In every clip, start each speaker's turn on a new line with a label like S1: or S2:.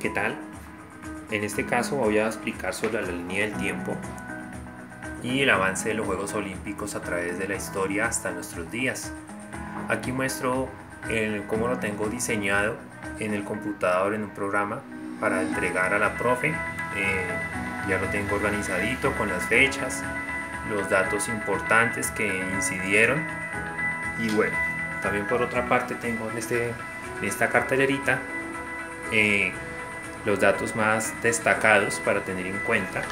S1: ¿qué tal? En este caso voy a explicar sobre la línea del tiempo y el avance de los Juegos Olímpicos a través de la historia hasta nuestros días. Aquí muestro cómo lo tengo diseñado en el computador en un programa para entregar a la profe. Ya lo tengo organizadito con las fechas, los datos importantes que incidieron y bueno, también por otra parte tengo en esta cartelerita los datos más destacados para tener en cuenta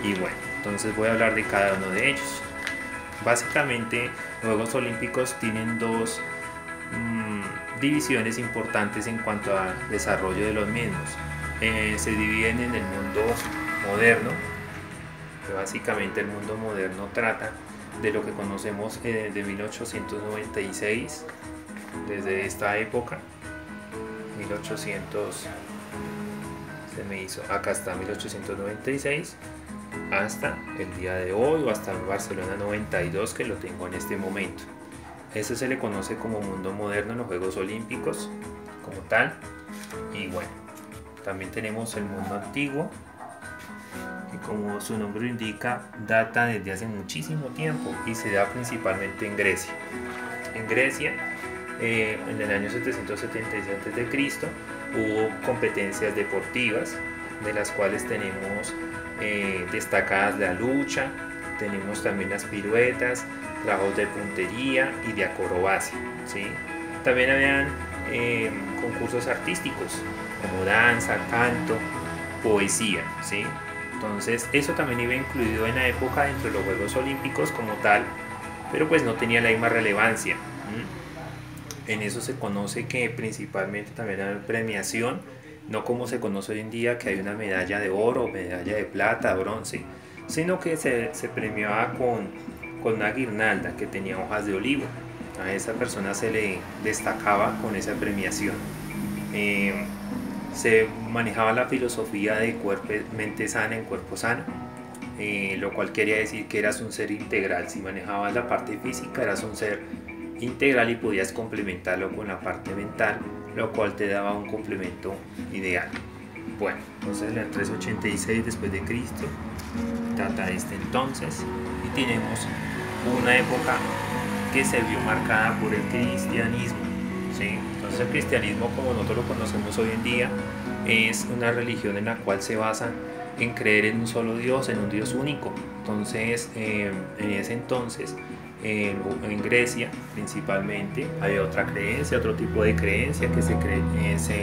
S1: y bueno, entonces voy a hablar de cada uno de ellos. Básicamente los Juegos Olímpicos tienen dos divisiones importantes en cuanto al desarrollo de los mismos. Se dividen en el mundo moderno, que básicamente el mundo moderno trata de lo que conocemos de 1896, desde esta época, 1800, acá está 1896, hasta el día de hoy o hasta Barcelona 92 que lo tengo en este momento. Eso se le conoce como mundo moderno en los Juegos Olímpicos como tal. Y bueno, también tenemos el mundo antiguo, que como su nombre indica data desde hace muchísimo tiempo y se da principalmente en Grecia. En Grecia, en el año 777 a.C., hubo competencias deportivas, de las cuales tenemos destacadas la lucha, tenemos también las piruetas, trabajos de puntería y de acrobacia, ¿sí? También habían concursos artísticos como danza, canto, poesía, ¿sí? Entonces eso también iba incluido en la época dentro de los Juegos Olímpicos como tal, pero pues no tenía la misma relevancia. En eso se conoce que principalmente también hay premiación, no como se conoce hoy en día que hay una medalla de oro, medalla de plata, bronce, sino que se premiaba con una guirnalda que tenía hojas de olivo. A esa persona se le destacaba con esa premiación. Se manejaba la filosofía de mente sana en cuerpo sano, lo cual quería decir que eras un ser integral. Si manejabas la parte física, eras un ser integral y podías complementarlo con la parte mental, lo cual te daba un complemento ideal. Bueno, entonces el 386 después de Cristo data de este entonces y tenemos una época que se vio marcada por el cristianismo, ¿sí? Entonces el cristianismo, como nosotros lo conocemos hoy en día, es una religión en la cual se basa en creer en un solo Dios, en un Dios único. Entonces en ese entonces en Grecia principalmente había otra creencia, otro tipo de creencia que se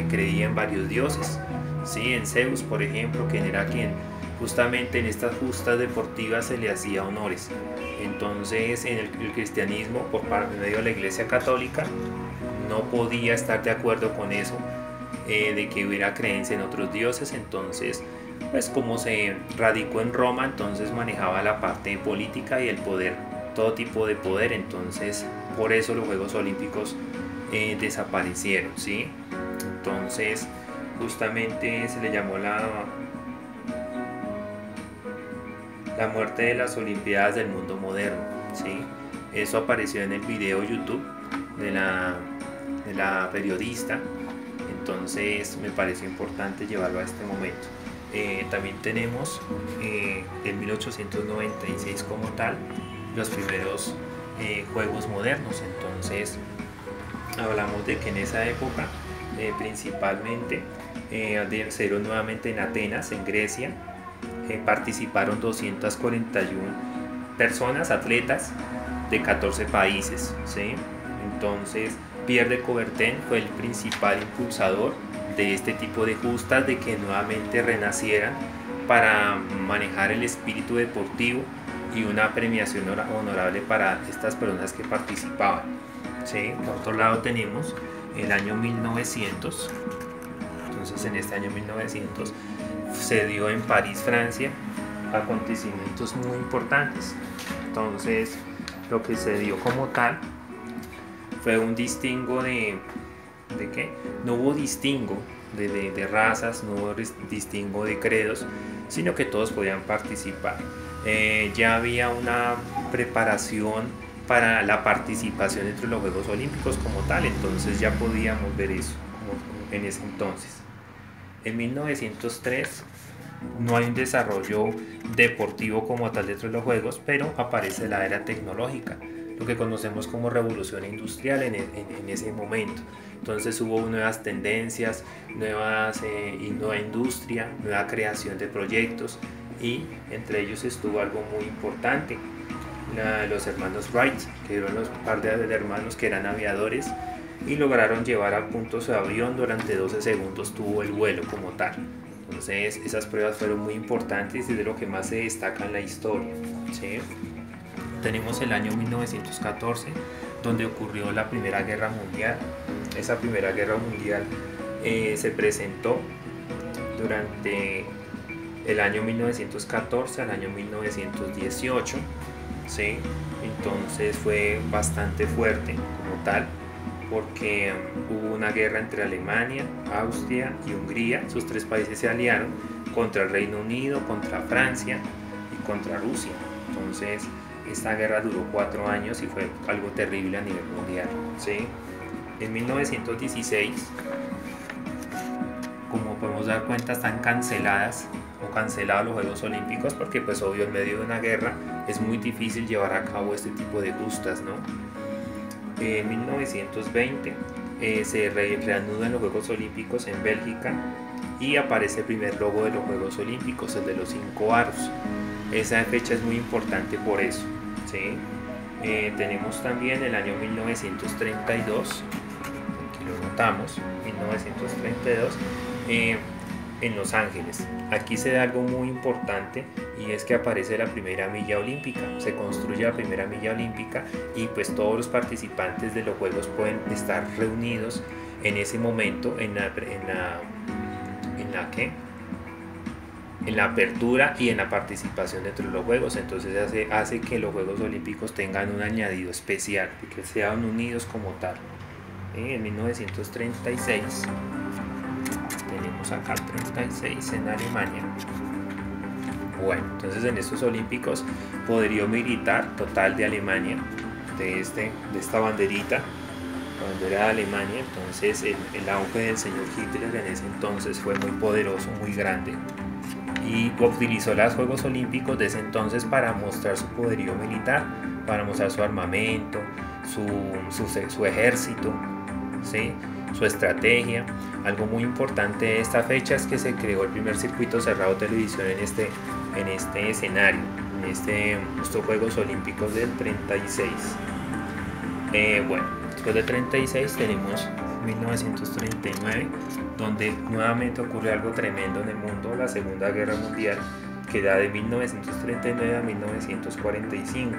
S1: creía en varios dioses, ¿sí? En Zeus, por ejemplo, quien era quien justamente en estas justas deportivas se le hacía honores. Entonces en el cristianismo, por medio de la Iglesia Católica, no podía estar de acuerdo con eso, de que hubiera creencia en otros dioses. Entonces pues como se radicó en Roma, entonces manejaba la parte política y el poder, todo tipo de poder. Entonces por eso los Juegos Olímpicos desaparecieron, ¿sí? Entonces justamente se le llamó la muerte de las Olimpiadas del mundo moderno, ¿sí? Eso apareció en el video YouTube de la periodista. Entonces me pareció importante llevarlo a este momento. También tenemos en 1896 como tal los primeros Juegos modernos. Entonces hablamos de que en esa época principalmente se dieron nuevamente en Atenas, en Grecia. Participaron 241 personas, atletas de 14 países, ¿sí? Entonces Pierre de Coubertin fue el principal impulsador de este tipo de justas, de que nuevamente renacieran para manejar el espíritu deportivo y una premiación honorable para estas personas que participaban, ¿sí? Por otro lado tenemos el año 1900. Entonces en este año 1900 se dio en París, Francia, acontecimientos muy importantes. Entonces lo que se dio como tal fue un distingo ¿de qué? No hubo distingo de razas, no hubo distingo de credos, sino que todos podían participar. Ya había una preparación para la participación entre los Juegos Olímpicos como tal, entonces ya podíamos ver eso como en ese entonces. En 1903 no hay un desarrollo deportivo como tal dentro de los juegos, pero aparece la era tecnológica, lo que conocemos como revolución industrial en ese momento. Entonces hubo nuevas tendencias, nueva industria, nueva creación de proyectos, y entre ellos estuvo algo muy importante, los hermanos Wright, que eran los par de hermanos que eran aviadores y lograron llevar a punto su avión. Durante 12 segundos tuvo el vuelo como tal. Entonces esas pruebas fueron muy importantes y de lo que más se destaca en la historia, ¿sí? Tenemos el año 1914, donde ocurrió la Primera Guerra Mundial. Esa Primera Guerra Mundial se presentó durante el año 1914 al año 1918, ¿sí? Entonces fue bastante fuerte como tal, porque hubo una guerra entre Alemania, Austria y Hungría. Sus tres países se aliaron contra el Reino Unido, contra Francia y contra Rusia. Entonces esta guerra duró 4 años y fue algo terrible a nivel mundial, ¿sí? En 1916, como podemos dar cuenta, están cancelados los Juegos Olímpicos, porque pues obvio en medio de una guerra es muy difícil llevar a cabo este tipo de justas, ¿no? En 1920 se reanudan los Juegos Olímpicos en Bélgica y aparece el primer logo de los Juegos Olímpicos, el de los 5 aros. Esa fecha es muy importante por eso, ¿sí? Tenemos también el año 1932, aquí lo notamos, 1932, en Los Ángeles. Aquí se da algo muy importante, y es que aparece la primera milla olímpica, se construye la primera milla olímpica, y pues todos los participantes de los Juegos pueden estar reunidos en ese momento en la apertura y en la participación dentro de los Juegos. Entonces hace que los Juegos Olímpicos tengan un añadido especial, que sean unidos como tal. En 1936 tenemos acá el 36 en Alemania. Bueno, entonces en estos Olímpicos, poderío militar total de Alemania, de esta banderita, la bandera de Alemania. Entonces el auge del señor Hitler en ese entonces fue muy poderoso, muy grande, y utilizó los Juegos Olímpicos de ese entonces para mostrar su poderío militar, para mostrar su armamento, su ejército, ¿sí? Su estrategia. Algo muy importante de esta fecha es que se creó el primer circuito cerrado de televisión en este escenario, en estos Juegos Olímpicos del 36. Bueno, después del 36 tenemos 1939, donde nuevamente ocurre algo tremendo en el mundo, la Segunda Guerra Mundial, que da de 1939 a 1945.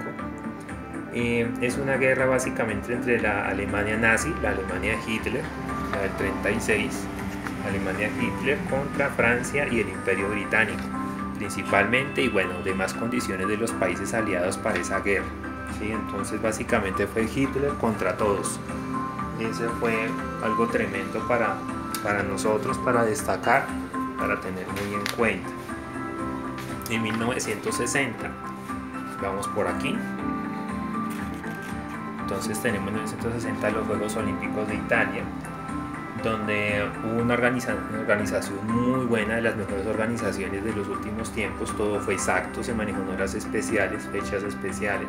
S1: Es una guerra básicamente entre la Alemania nazi, la Alemania de Hitler, la del 36, Alemania de Hitler contra Francia y el Imperio Británico principalmente, y bueno, demás condiciones de los países aliados para esa guerra, ¿sí? Entonces básicamente fue Hitler contra todos. Eso fue algo tremendo para nosotros, para destacar, para tener muy en cuenta. En 1960, vamos por aquí. Entonces tenemos en 1960 los Juegos Olímpicos de Italia, donde hubo una organización muy buena, de las mejores organizaciones de los últimos tiempos. Todo fue exacto, se manejó en horas especiales, fechas especiales.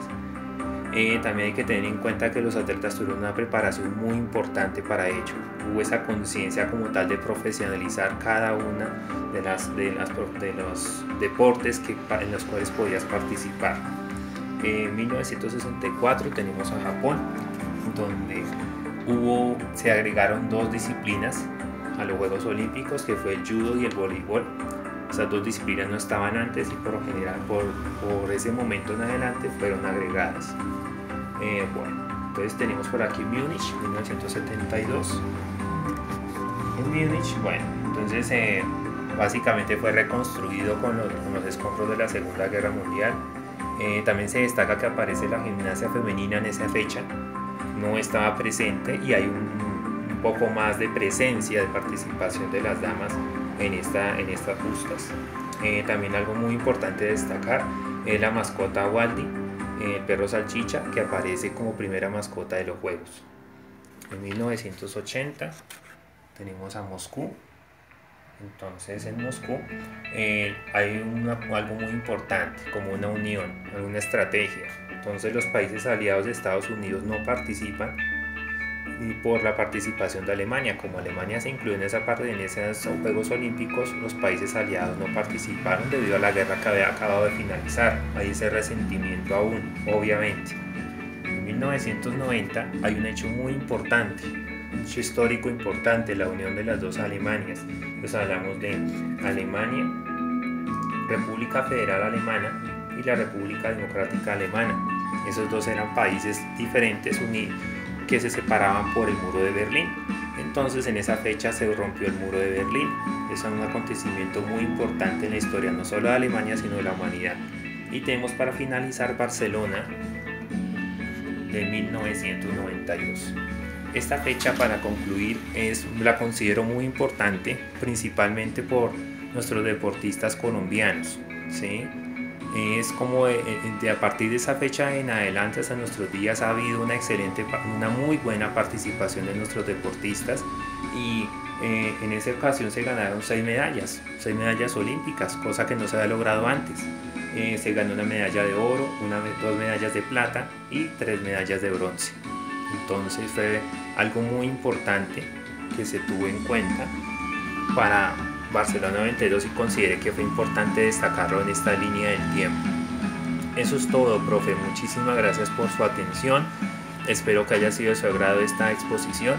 S1: También hay que tener en cuenta que los atletas tuvieron una preparación muy importante para ello. Hubo esa conciencia como tal de profesionalizar cada una de los deportes en los cuales podías participar. En 1964 tenemos a Japón, donde se agregaron 2 disciplinas a los Juegos Olímpicos, que fue el judo y el voleibol. Esas 2 disciplinas no estaban antes, y por lo general por ese momento en adelante fueron agregadas. Bueno, entonces tenemos por aquí Múnich, 1972. En Múnich, bueno, entonces básicamente fue reconstruido con los escombros de la Segunda Guerra Mundial. También se destaca que aparece la gimnasia femenina en esa fecha, no estaba presente, y hay un poco más de presencia, de participación de las damas en estas justas. También algo muy importante de destacar es la mascota Waldi, el perro salchicha, que aparece como primera mascota de los Juegos. En 1980 tenemos a Moscú, Entonces en Moscú hay algo muy importante, como una unión, una estrategia. Entonces los países aliados de Estados Unidos no participan, y por la participación de Alemania, como Alemania se incluyó en esa parte, en esos Juegos Olímpicos, los países aliados no participaron debido a la guerra que había acabado de finalizar. Hay ese resentimiento aún, obviamente. En 1990 hay un hecho muy importante, un hecho histórico importante, la unión de las dos Alemanias. Pues hablamos de Alemania, República Federal Alemana y la República Democrática Alemana. Esos dos eran países diferentes unidos que se separaban por el muro de Berlín. Entonces en esa fecha se rompió el muro de Berlín. Es un acontecimiento muy importante en la historia, no solo de Alemania, sino de la humanidad. Y tenemos para finalizar Barcelona de 1992. Esta fecha, para concluir, la considero muy importante, principalmente por nuestros deportistas colombianos, ¿sí? Es como a partir de esa fecha en adelante hasta nuestros días ha habido una muy buena participación de nuestros deportistas, y en esa ocasión se ganaron 6 medallas olímpicas, cosa que no se había logrado antes. Se ganó una medalla de oro, 2 medallas de plata y 3 medallas de bronce. Entonces fue algo muy importante que se tuvo en cuenta para Barcelona 92, y consideré que fue importante destacarlo en esta línea del tiempo. Eso es todo, profe. Muchísimas gracias por su atención. Espero que haya sido de su agrado esta exposición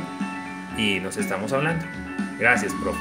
S1: y nos estamos hablando. Gracias, profe.